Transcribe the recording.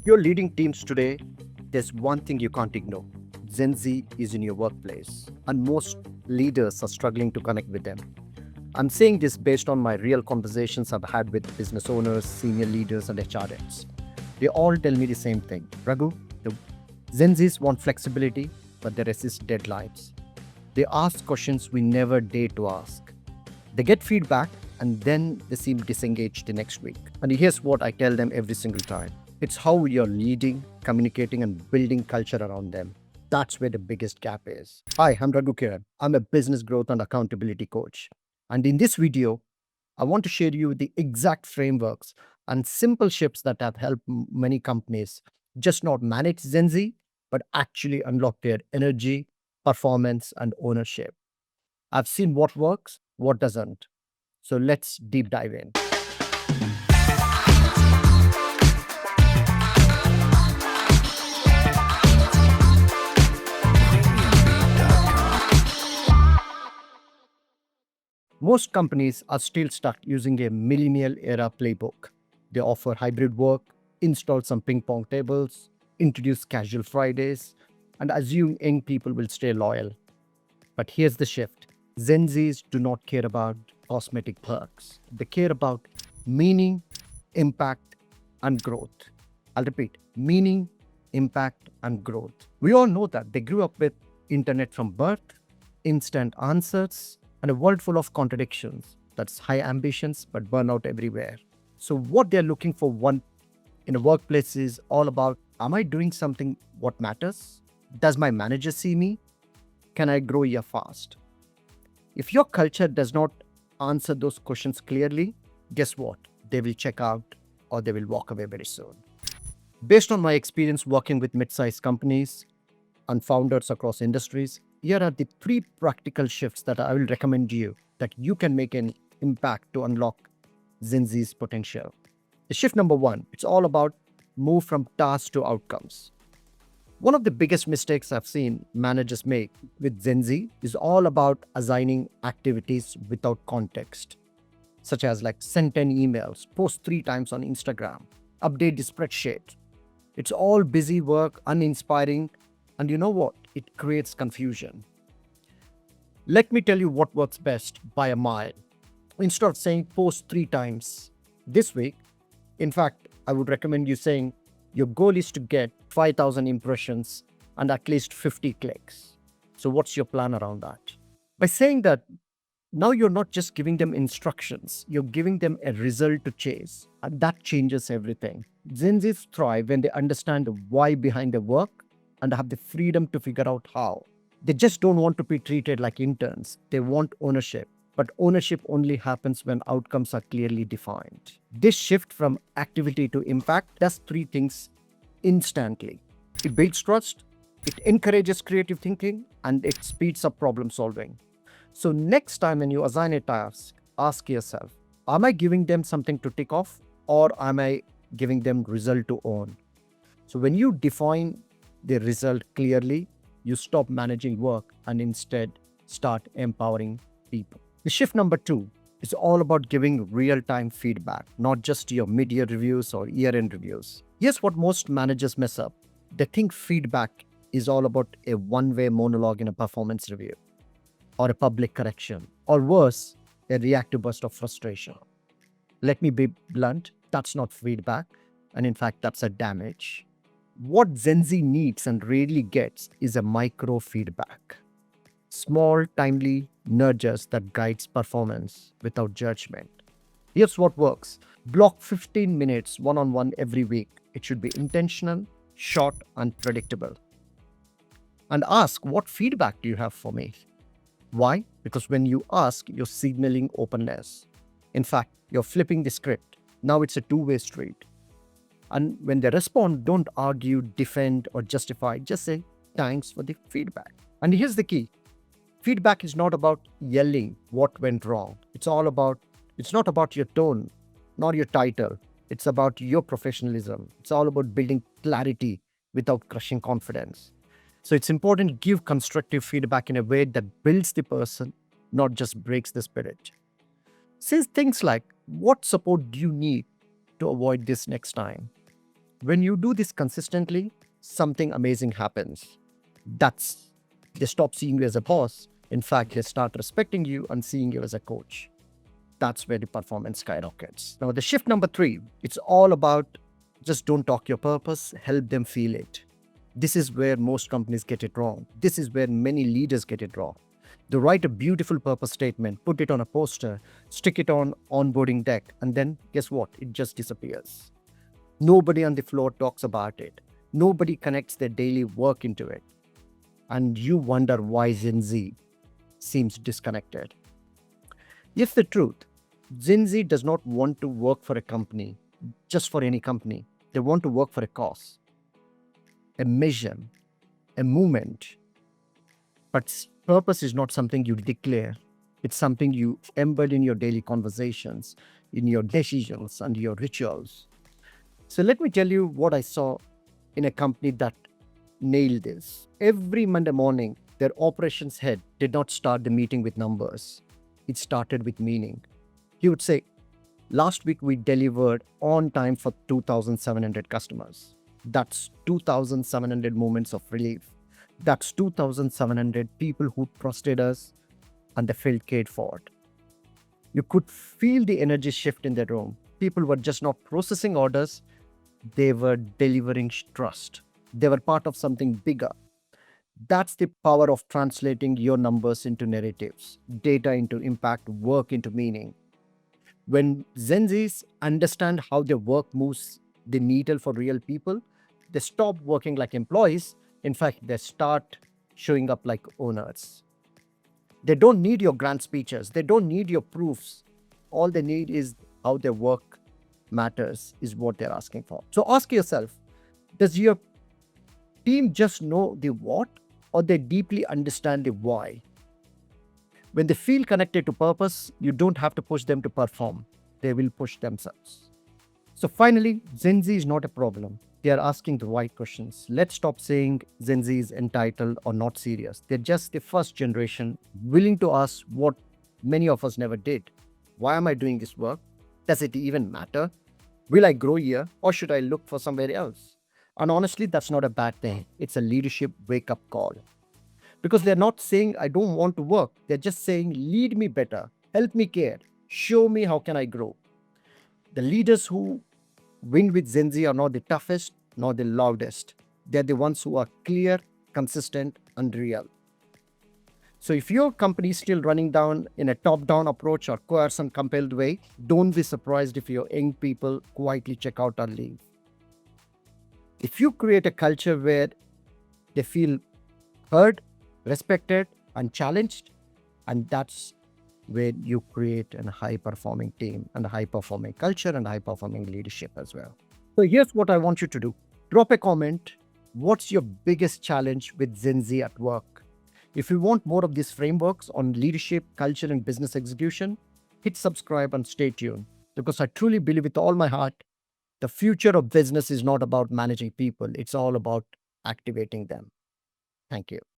you're leading teams today, there's one thing you can't ignore. Gen Z is in your workplace, and most leaders are struggling to connect with them. I'm saying this based on my real conversations I've had with business owners, senior leaders, and HRMs. They all tell me the same thing. Raghu, the Gen Zs want flexibility, but they resist deadlines. They ask questions we never dare to ask. They get feedback and then they seem disengaged the next week. And here's what I tell them every single time: it's how you're leading, communicating, and building culture around them. That's where the biggest gap is. Hi, I'm Raghu Kiran. I'm a business growth and accountability coach. And in this video, I want to share you the exact frameworks and simple shifts that have helped many companies just not manage Gen Z, but actually unlock their energy, performance, and ownership. I've seen what works, what doesn't. So let's deep dive in. Most companies are still stuck using a millennial era playbook. They offer hybrid work, install some ping pong tables, introduce casual Fridays, and assume young people will stay loyal. But here's the shift: Gen Zs do not care about cosmetic perks, they care about meaning, impact, and growth. I'll repeat: meaning, impact, and growth. We all know that they grew up with internet from birth, instant answers, and a world full of contradictions. That's high ambitions but burnout everywhere. So what they're looking for one in a workplace is all about: am I doing something what matters? Does my manager see me? Can I grow here fast? If your culture does not answer those questions clearly, guess what? They will check out or they will walk away very soon. Based on my experience working with mid-sized companies and founders across industries, here are the three practical shifts that I will recommend you that you can make an impact to unlock Gen Z's potential. The shift number one, it's all about move from tasks to outcomes. One of the biggest mistakes I've seen managers make with Gen Z is all about assigning activities without context, such as like send 10 emails, post 3 times on Instagram, update the spreadsheet. It's all busy work, uninspiring, and you know what? It creates confusion. Let me tell you what works best by a mile. Instead of saying post 3 times this week, in fact, I would recommend you saying your goal is to get 5,000 impressions and at least 50 clicks. So, what's your plan around that? By saying that, now you're not just giving them instructions, you're giving them a result to chase. And that changes everything. Gen Zs thrive when they understand the why behind their work and have the freedom to figure out how. They just don't want to be treated like interns. They want ownership. But ownership only happens when outcomes are clearly defined. This shift from activity to impact does three things instantly: it builds trust, it encourages creative thinking, and it speeds up problem solving. So, next time when you assign a task, ask yourself: am I giving them something to tick off, or am I giving them result to own? So, when you define the result clearly, you stop managing work and instead start empowering people. The shift number two is all about giving real-time feedback, not just your mid-year reviews or year-end reviews. Here's what most managers mess up. They think feedback is all about a one-way monologue in a performance review, or a public correction, or worse, a reactive burst of frustration. Let me be blunt, that's not feedback, and in fact, that's a damage. What Gen Z needs and rarely gets is a micro feedback. Small, timely nudges that guides performance without judgment. Here's what works. Block 15 minutes one-on-one every week. It should be intentional, short, and predictable. And ask, what feedback do you have for me? Why? Because when you ask, you're signaling openness. In fact, you're flipping the script. Now it's a two-way street. And when they respond, don't argue, defend, or justify. Just say, thanks for the feedback. And here's the key. Feedback is not about yelling what went wrong. It's not about your tone, nor your title. It's about your professionalism. It's all about building clarity without crushing confidence. So it's important to give constructive feedback in a way that builds the person, not just breaks the spirit. Says things like, what support do you need to avoid this next time? When you do this consistently, something amazing happens. That's They stop seeing you as a boss. In fact, they start respecting you and seeing you as a coach. That's where the performance skyrockets. Now, the shift number three, it's all about just don't talk your purpose, help them feel it. This is where most companies get it wrong. This is where many leaders get it wrong. They write a beautiful purpose statement, put it on a poster, stick it on onboarding deck, and then guess what? It just disappears. Nobody on the floor talks about it. Nobody connects their daily work into it. And you wonder why Gen Z seems disconnected. Here's the truth: Gen Z does not want to work for a company, just for any company. They want to work for a cause, a mission, a movement. But purpose is not something you declare, it's something you embed in your daily conversations, in your decisions, and your rituals. So let me tell you what I saw in a company that nailed this. Every Monday morning, their operations head did not start the meeting with numbers, it started with meaning. He would say, last week we delivered on time for 2,700 customers. That's 2,700 moments of relief. That's 2,700 people who trusted us and they felt cared for. You could feel the energy shift in the room. People were just not processing orders, they were delivering trust. They were part of something bigger. That's the power of translating your numbers into narratives, data into impact, work into meaning. When Gen Zs understand how their work moves the needle for real people, they stop working like employees. In fact, they start showing up like owners. They don't need your grand speeches, they don't need your proofs. All they need is how their work matters, is what they're asking for. So ask yourself, does your team just know the what, or they deeply understand the why? When they feel connected to purpose, you don't have to push them to perform. They will push themselves. So finally, Gen Z is not a problem. They are asking the right questions. Let's stop saying Gen Z is entitled or not serious. They're just the first generation willing to ask what many of us never did. Why am I doing this work? Does it even matter? Will I grow here, or should I look for somewhere else? And honestly, that's not a bad thing. It's a leadership wake up call. Because they're not saying, I don't want to work. They're just saying, lead me better, help me care, show me how can I grow. The leaders who win with Gen Z are not the toughest, nor the loudest. They're the ones who are clear, consistent, and real. So if your company is still running down in a top-down approach or coerce and compelled way, don't be surprised if your young people quietly check out or leave. If you create a culture where they feel heard, respected, and challenged, and that's where you create a high-performing team and a high-performing culture and high-performing leadership as well. So here's what I want you to do. Drop a comment. What's your biggest challenge with Gen Z at work? If you want more of these frameworks on leadership, culture, and business execution, hit subscribe and stay tuned, because I truly believe with all my heart, the future of business is not about managing people. It's all about activating them. Thank you.